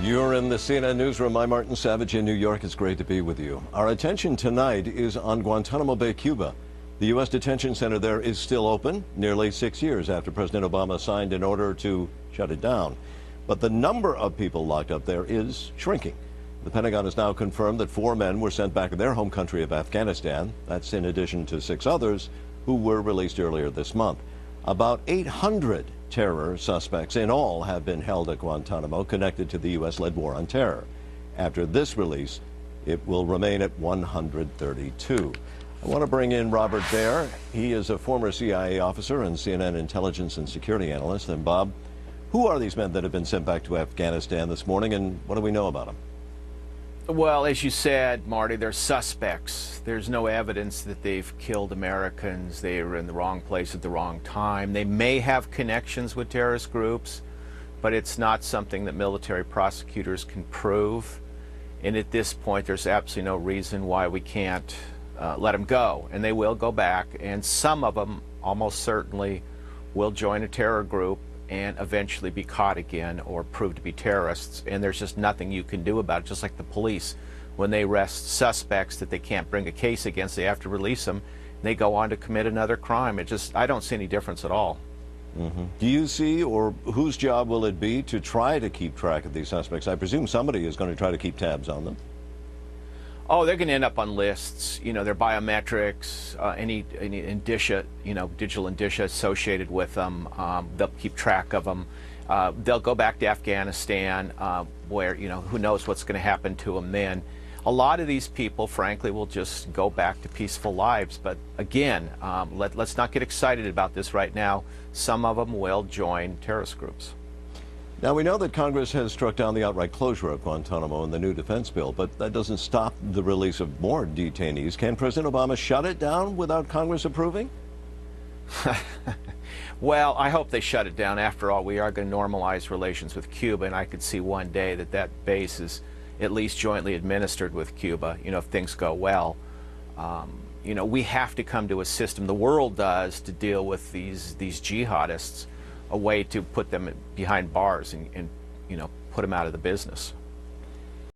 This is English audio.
You're in the CNN newsroom. I'm Martin Savage in New York. It's great to be with you. Our attention tonight is on Guantanamo Bay, Cuba. The U.S. detention center there is still open, nearly 6 years after President Obama signed an order to shut it down. But the number of people locked up there is shrinking. The Pentagon has now confirmed that 4 men were sent back to their home country of Afghanistan. That's in addition to 6 others who were released earlier this month. About 800 terror suspects in all have been held at Guantanamo connected to the U.S.-led war on terror. After this release, it will remain at 132. I want to bring in Robert Baer. He is a former CIA officer and CNN intelligence and security analyst. And Bob, who are these men that have been sent back to Afghanistan this morning, and what do we know about them? Well, as you said, Marty, they're suspects. There's no evidence that they've killed Americans. They were in the wrong place at the wrong time. They may have connections with terrorist groups, but it's not something that military prosecutors can prove. And at this point, there's absolutely no reason why we can't let them go. And they will go back, and some of them almost certainly will join a terror group and eventually be caught again or prove to be terrorists. And there's just nothing you can do about it, just like the police. When they arrest suspects that they can't bring a case against, they have to release them, and they go on to commit another crime. I don't see any difference at all. Do you see, or whose job will it be to try to keep track of these suspects? I presume somebody is going to try to keep tabs on them. Oh, they're going to end up on lists. You know, their biometrics, any indicia, digital indicia associated with them. They'll keep track of them. They'll go back to Afghanistan, where who knows what's going to happen to them then. A lot of these people, frankly, will just go back to peaceful lives. But again, let's not get excited about this right now. Some of them will join terrorist groups. Now, we know that Congress has struck down the outright closure of Guantanamo in the new defense bill, but that doesn't stop the release of more detainees. Can President Obama shut it down without Congress approving? Well, I hope they shut it down. After all, we are going to normalize relations with Cuba, and I could see one day that base is at least jointly administered with Cuba, if things go well. We have to come to a system, the world does, to deal with these jihadists, a way to put them behind bars and put them out of the business.